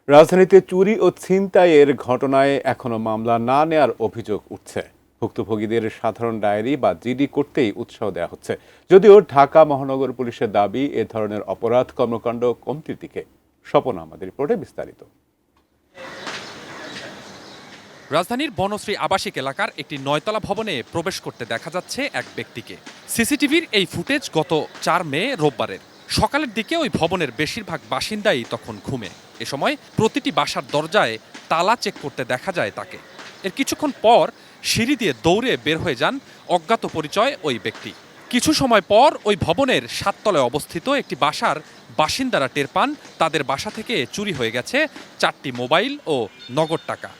রাজধানীতে চুরি ও ছিনতাইয়ের ঘটনায় এখনো মামলা না নেয়ার অভিযোগ উঠছে। ভুক্তভোগীদের সাধারণ ডায়েরি বা জিডি করতেই উৎসাহ দেওয়া হচ্ছে, যদিও ঢাকা মহানগর পুলিশের দাবি এ ধরনের অপরাধ কর্মকাণ্ড কমতির দিকে। স্বপন আমাদের রিপোর্টে বিস্তারিত। রাজধানীর বনশ্রী আবাসিক এলাকার একটি 9তলা ভবনে প্রবেশ করতে দেখা যাচ্ছে এক ব্যক্তিকে। সিসিটিভির এই ফুটেজ গত 4 মে রোববারের সকালের দিকে ওই ভবনের বেশিরভাগ বাসিন্দাই তখন ঘুমে। এ সময় প্রতিটি বাসার দরজায় তালা চেক করতে দেখা যায় তাকে। এর কিছুক্ষণ পর সিঁড়ি দিয়ে দৌড়ে বের হয়ে যান অজ্ঞাত পরিচয় ওই ব্যক্তি। কিছু সময় পর ওই ভবনের 7 তলায় অবস্থিত একটি বাসার বাসিন্দারা টের পান তাদের বাসা থেকে চুরি হয়ে গেছে 4টি মোবাইল ও নগদ টাকা।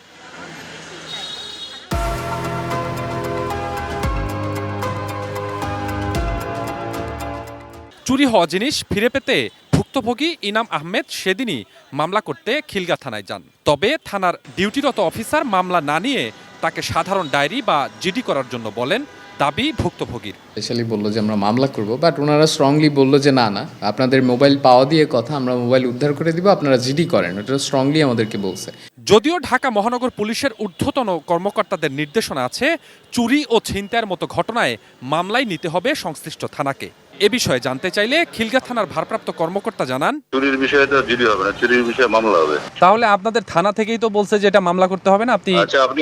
চুরি হওয়া জিনিস ফিরে পেতে ভুক্তভোগী ইনাম আহমেদ সেদিনই মামলা করতে খিলগা থানায় যান। তবে থানার ডিউটিরত অফিসার মামলা না নিয়ে তাকে সাধারণ ডায়েরি বা জিডি করার জন্য বলেন, দাবি ভুক্তভোগীর। স্পেশালি বললো যে আমরা মামলা করব, বাট ওনারা স্ট্রংলি বললো যে না আপনাদের মোবাইল পাওয়া দিয়ে কথা, আমরা মোবাইল উদ্ধার করে দিব, আপনারা জিডি করেন। এটা স্ট্রংলি আমাদেরকে বলছে। যদিও ঢাকা মহানগর পুলিশের ঊর্ধ্বতন কর্মকর্তাদের নির্দেশনা আছে, চুরি ও ছিনতাইয়ের মতো ঘটনায় মামলাই নিতে হবে সংশ্লিষ্ট থানাকে। এ বিষয়ে জানতে চাইলে খিলগা থানার ভারপ্রাপ্ত কর্মকর্তা জানান, চুরির বিষয়ে তো জিডি হবে না, চুরির বিষয়ে মামলা হবে। তাহলে আপনাদের থানা থেকেই তো বলছে যে এটা মামলা করতে হবে না। আচ্ছা, আপনি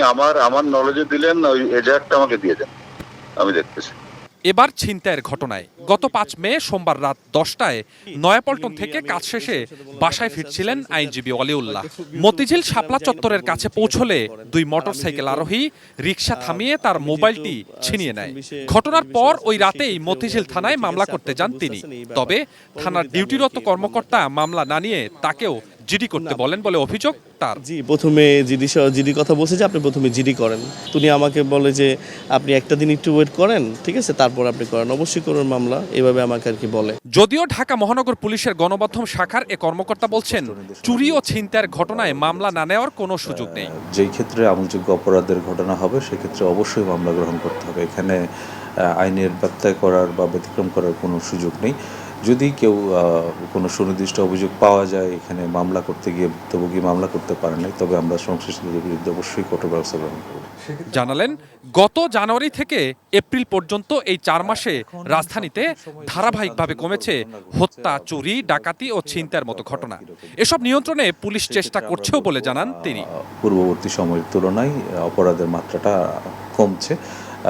আমার নলেজে দিলেন, ওই এজাহারটা আমাকে দিয়ে দেন, আমি দেখতেছি। এবার ছিনতাইয়ের ঘটনায় গত 5 মে সোমবার রাত 10টায় নয়াপল্টন থেকে কাজ শেষে বাসায় ফিরছিলেন আইনজীবী ওয়ালিউল্লাহ। মতিঝিল শাপলা চত্বরের কাছে পৌঁছলে 2 মোটরসাইকেল আরোহী রিকশা থামিয়ে তার মোবাইলটি ছিনিয়ে নেয়। ঘটনার পর ওই রাতেই মতিঝিল থানায় মামলা করতে যান তিনি। তবে থানার ডিউটিরত কর্মকর্তা মামলা না নিয়ে তাকেও জিডি করতে বলেন বলে অভিযোগ তার। জি, প্রথমে জিডি কথা বলছে যে আপনি প্রথমে জিডি করেন। তিনি আমাকে বলে যে আপনি একটা দিন একটু ওয়েট করেন, ঠিক আছে, তারপর আপনি করেন, অবশ্যই করুন মামলা, এভাবে আমাকে আর কি বলে। যদিও ঢাকা মহানগর পুলিশের গণমাধ্যম শাখার এ কর্মকর্তা বলছেন, চুরি ও ছিনতাইয়ের ঘটনায় মামলা না নেওয়ার কোনো সুযোগ নেই। যেই ক্ষেত্রে আমলযোগ্য অপরাধের ঘটনা হবে সেক্ষেত্রে অবশ্যই মামলা গ্রহণ করতে হবে। এখানে আইনের ব্যত্যয় করার বা ব্যতিক্রম করার কোনো সুযোগ নেই। যদি কেউ কোনো সুনির্দিষ্ট অভিযোগ পাওয়া যায়, এখানে মামলা করতে গিয়ে ভুক্তভোগী মামলা করতে পারে নাই, তবে আমরা সংশ্লিষ্টদের বিরুদ্ধে অবশ্যই কঠোর ব্যবস্থা গ্রহণ করব। জানালেন, গত জানুয়ারি থেকে এপ্রিল পর্যন্ত এই 4 মাসে রাজধানীতে ধারাবাহিকভাবে কমেছে হত্যা, চুরি, ডাকাতি ও ছিনতাইয়ের মতো ঘটনা। এসব নিয়ন্ত্রণে পুলিশ চেষ্টা করছেও বলে জানান তিনি। পূর্ববর্তী সময়ের তুলনায় অপরাধের মাত্রাটা কমছে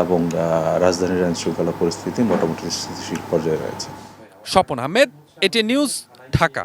এবং রাজধানীর আইন শৃঙ্খলা পরিস্থিতি মোটামুটি স্থিতিশীল পর্যায়ে রয়েছে। Swapan Ahmed, ATN news, Dhaka.